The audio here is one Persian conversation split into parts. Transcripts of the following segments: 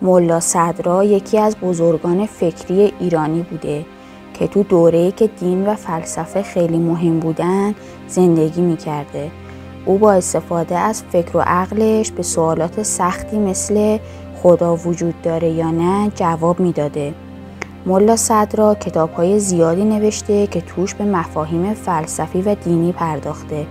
ملا صدرا یکی از بزرگان فکری ایرانی بوده که تو دوره‌ای که دین و فلسفه خیلی مهم بودن زندگی می‌کرده. او با استفاده از فکر و عقلش به سوالات سختی مثل خدا وجود داره یا نه جواب میداده. ملا صدرا کتاب‌های زیادی نوشته که توش به مفاهیم فلسفی و دینی پرداخته.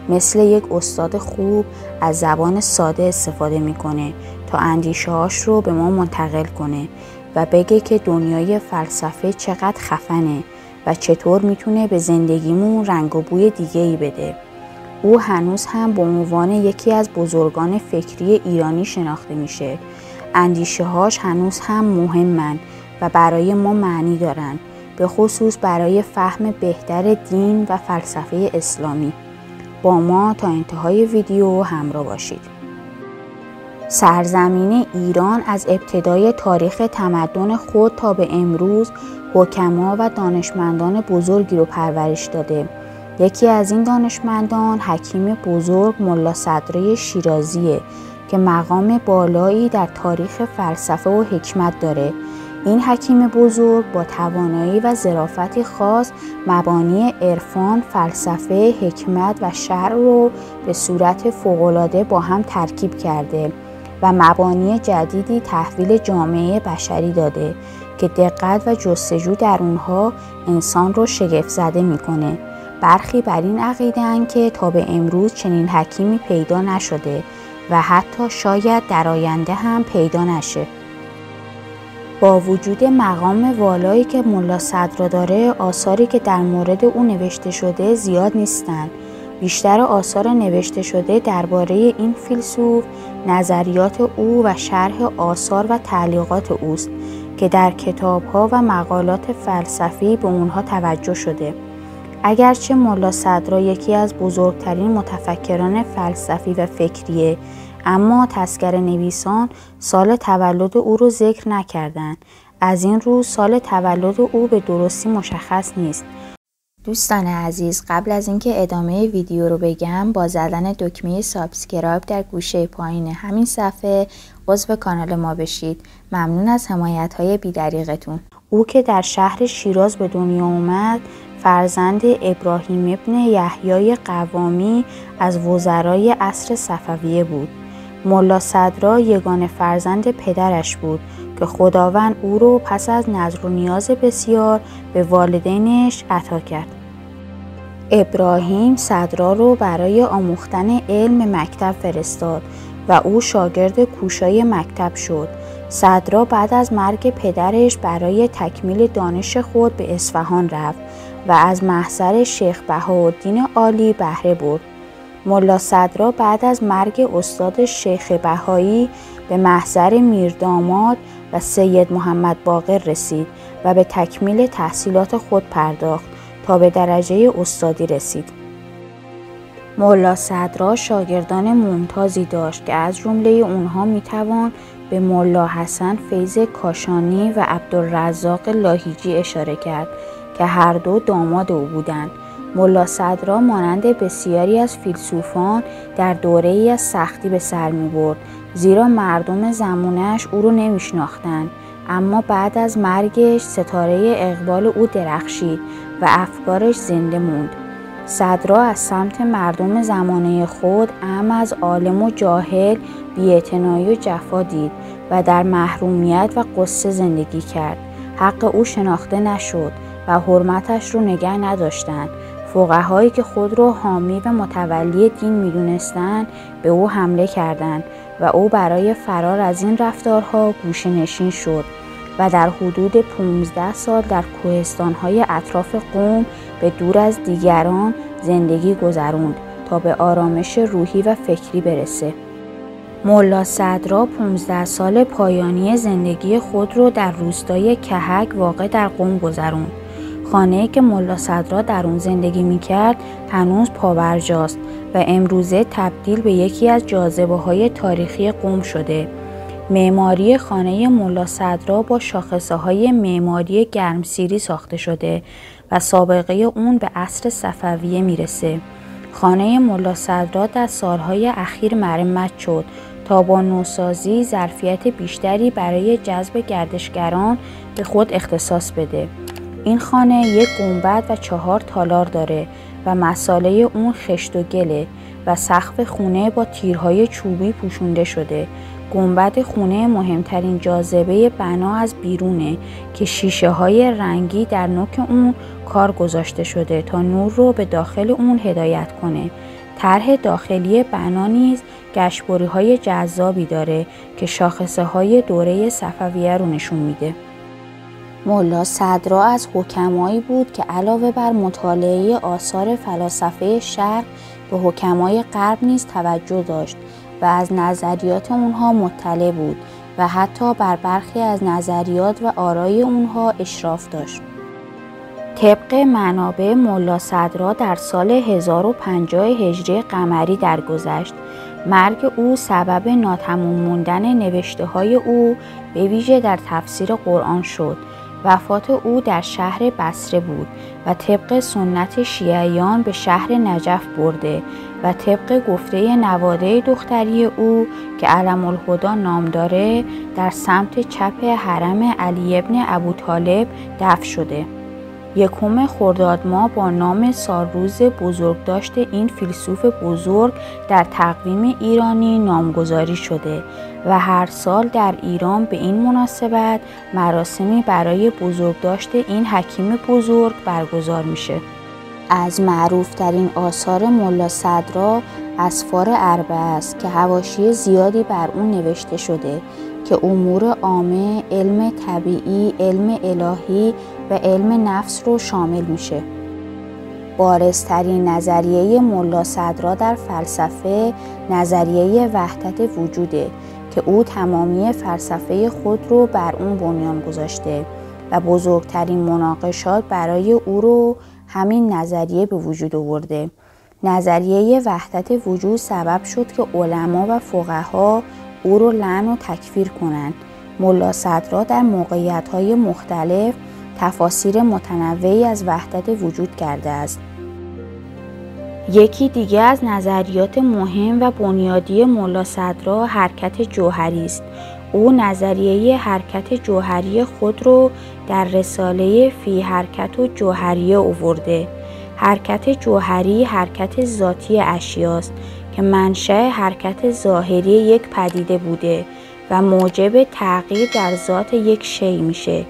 مثل یک استاد خوب از زبان ساده استفاده میکنه تا اندیشه‌هاش رو به ما منتقل کنه و بگه که دنیای فلسفه چقدر خفنه و چطور میتونه به زندگیمون رنگ و بوی دیگه‌ای بده. او هنوز هم به عنوان یکی از بزرگان فکری ایرانی شناخته میشه. اندیشه‌هاش هنوز هم مهمن و برای ما معنی دارن، به خصوص برای فهم بهتر دین و فلسفه اسلامی. با ما تا انتهای ویدیو همراه باشید. سرزمین ایران از ابتدای تاریخ تمدن خود تا به امروز حکما و دانشمندان بزرگی رو پرورش داده. یکی از این دانشمندان حکیم بزرگ ملا صدرای شیرازیه که مقام بالایی در تاریخ فلسفه و حکمت داره. این حکیم بزرگ با توانایی و ظرافتی خاص مبانی عرفان، فلسفه، حکمت و شرع رو به صورت فوق‌العاده با هم ترکیب کرده و مبانی جدیدی تحویل جامعه بشری داده که دقت و جستجو در اونها انسان رو شگفت زده میکنه. برخی بر این عقیده‌اند که تا به امروز چنین حکیمی پیدا نشده و حتی شاید در آینده هم پیدا نشه. با وجود مقام والایی که ملا صدرا داره، آثاری که در مورد او نوشته شده زیاد نیستن. بیشتر آثار نوشته شده درباره این فیلسوف نظریات او و شرح آثار و تعلیقات اوست که در کتاب‌ها و مقالات فلسفی به اونها توجه شده. اگرچه ملا صدرا یکی از بزرگترین متفکران فلسفی و فکریه، اما تذکره نویسان سال تولد او رو ذکر نکردند. از این رو سال تولد او به درستی مشخص نیست. دوستان عزیز، قبل از اینکه ادامه ویدیو رو بگم، با زدن دکمه سابسکرایب در گوشه پایین همین صفحه عضو کانال ما بشید. ممنون از حمایت‌های بی‌دریغتون. او که در شهر شیراز به دنیا اومد، فرزند ابراهیم ابن یحیی قوامی از وزرای عصر صفویه بود. ملا صدرا یگانه فرزند پدرش بود که خداوند او رو پس از نذر و نیاز بسیار به والدینش عطا کرد. ابراهیم صدرا رو برای آموختن علم مکتب فرستاد و او شاگرد کوشای مکتب شد. صدرا بعد از مرگ پدرش برای تکمیل دانش خود به اصفهان رفت و از محضر شیخ بهاءالدین عالی بهره برد. ملا صدرا بعد از مرگ استاد شیخ بهایی به محضر میرداماد و سید محمد باقر رسید و به تکمیل تحصیلات خود پرداخت تا به درجه استادی رسید. ملا صدرا شاگردان ممتازی داشت که از جمله اونها میتوان به ملا حسن فیض کاشانی و عبدالرزاق لاهیجی اشاره کرد که هر دو داماد او بودند. ملا صدرا مانند بسیاری از فیلسوفان در دوره‌ای از سختی به سر می‌برد، زیرا مردم زمانش او رو نمی‌شناختند. اما بعد از مرگش ستاره اقبال او درخشید و افکارش زنده موند. صدرا از سمت مردم زمانه خود اعم از عالم و جاهل بی‌اعتنایی و جفا دید و در محرومیت و غصه زندگی کرد. حق او شناخته نشد و حرمتش رو نگه نداشتند. فقهایی که خود را حامی و متولی دین می‌دونستند به او حمله کردند و او برای فرار از این رفتارها گوشه‌نشین شد و در حدود 15 سال در کوهستان‌های اطراف قم به دور از دیگران زندگی گذروند تا به آرامش روحی و فکری برسه. ملا صدرا 15 سال پایانی زندگی خود را در روستای کهک واقع در قم گذروند. خانه‌ای که ملا صدرا در اون زندگی می‌کرد هنوز پابرجاست و امروزه تبدیل به یکی از جاذبه‌های تاریخی قم شده. معماری خانه ملا صدرا با شاخصه‌های معماری گرمسیری ساخته شده و سابقه اون به عصر صفویه میرسه. خانه ملا صدرا در سالهای اخیر مرمت شد تا با نوسازی ظرفیت بیشتری برای جذب گردشگران به خود اختصاص بده. این خانه یک گنبد و 4 تالار داره و مساله اون خشت و گله و سقف خونه با تیرهای چوبی پوشونده شده. گنبد خونه مهمترین جاذبه بنا از بیرونه که شیشه های رنگی در نوک اون کار گذاشته شده تا نور رو به داخل اون هدایت کنه. طرح داخلی بنا نیز گشبری های جذابی داره که شاخصه های دوره صفویه رو نشون میده. ملا صدرا از حکمایی بود که علاوه بر مطالعه آثار فلاسفه شرق به حکمای غرب نیز توجه داشت و از نظریات اونها مطلع بود و حتی بر برخی از نظریات و آرای اونها اشراف داشت. طبق منابع ملا صدرا در سال 1050 هجری قمری درگذشت. مرگ او سبب ناتمام موندن نوشته‌های او به ویژه در تفسیر قرآن شد. وفات او در شهر بصره بود و طبق سنت شیعیان به شهر نجف برده و طبق گفته نواده دختری او که علم الهدی نام داره در سمت چپ حرم علی ابن ابوطالب دفن شده. 1 خرداد ماه با نام سالروز بزرگداشت این فیلسوف بزرگ در تقویم ایرانی نامگذاری شده و هر سال در ایران به این مناسبت مراسمی برای بزرگداشت این حکیم بزرگ برگزار میشه. از معروفترین آثار ملا صدرا اسفار اربعه است که حواشی زیادی بر اون نوشته شده که امور عامه، علم طبیعی، علم الهی و علم نفس رو شامل میشه. بارزترین نظریه ملا صدرا در فلسفه نظریه وحدت وجوده که او تمامی فلسفه خود رو بر اون بنیان گذاشته و بزرگترین مناقشات برای او رو همین نظریه به وجود آورده. نظریه وحدت وجود سبب شد که علما و فقها او رو لعن و تکفیر کنند. ملا صدرا در موقعیت‌های مختلف تفاسیر متنوعی از وحدت وجود کرده است. یکی دیگه از نظریات مهم و بنیادی ملا صدرا حرکت جوهری است. او نظریه حرکت جوهری خود رو در رساله فی حرکت و جوهریه آورده. حرکت جوهری حرکت ذاتی اشیاست که منشأ حرکت ظاهری یک پدیده بوده و موجب تغییر در ذات یک شیء میشه،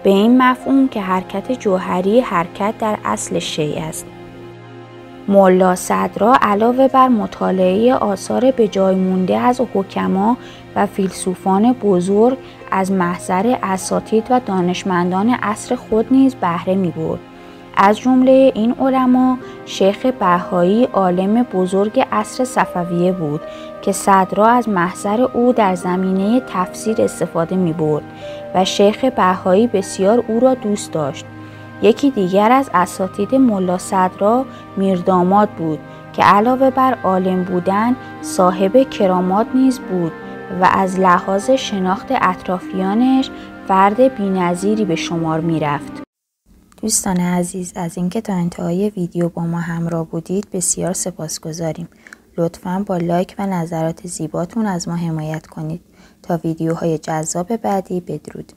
به این مفهوم که حرکت جوهری حرکت در اصل شیء است. ملا صدرا علاوه بر مطالعه آثار به جای مونده از حکما و فیلسوفان بزرگ از محضر اساتید و دانشمندان عصر خود نیز بهره می‌برد. از جمله این علما شیخ بهایی عالم بزرگ عصر صفویه بود که صدرا از محضر او در زمینه تفسیر استفاده می‌برد و شیخ بهایی بسیار او را دوست داشت. یکی دیگر از اساتید ملا صدرا میرداماد بود که علاوه بر عالم بودن صاحب کرامات نیز بود و از لحاظ شناخت اطرافیانش فرد بی‌نظیری به شمار می‌رفت. دوستان عزیز، از اینکه تا انتهای ویدیو با ما همراه بودید بسیار سپاسگزاریم. لطفاً با لایک و نظرات زیباتون از ما حمایت کنید. تا ویدیوهای جذاب بعدی، بدرود.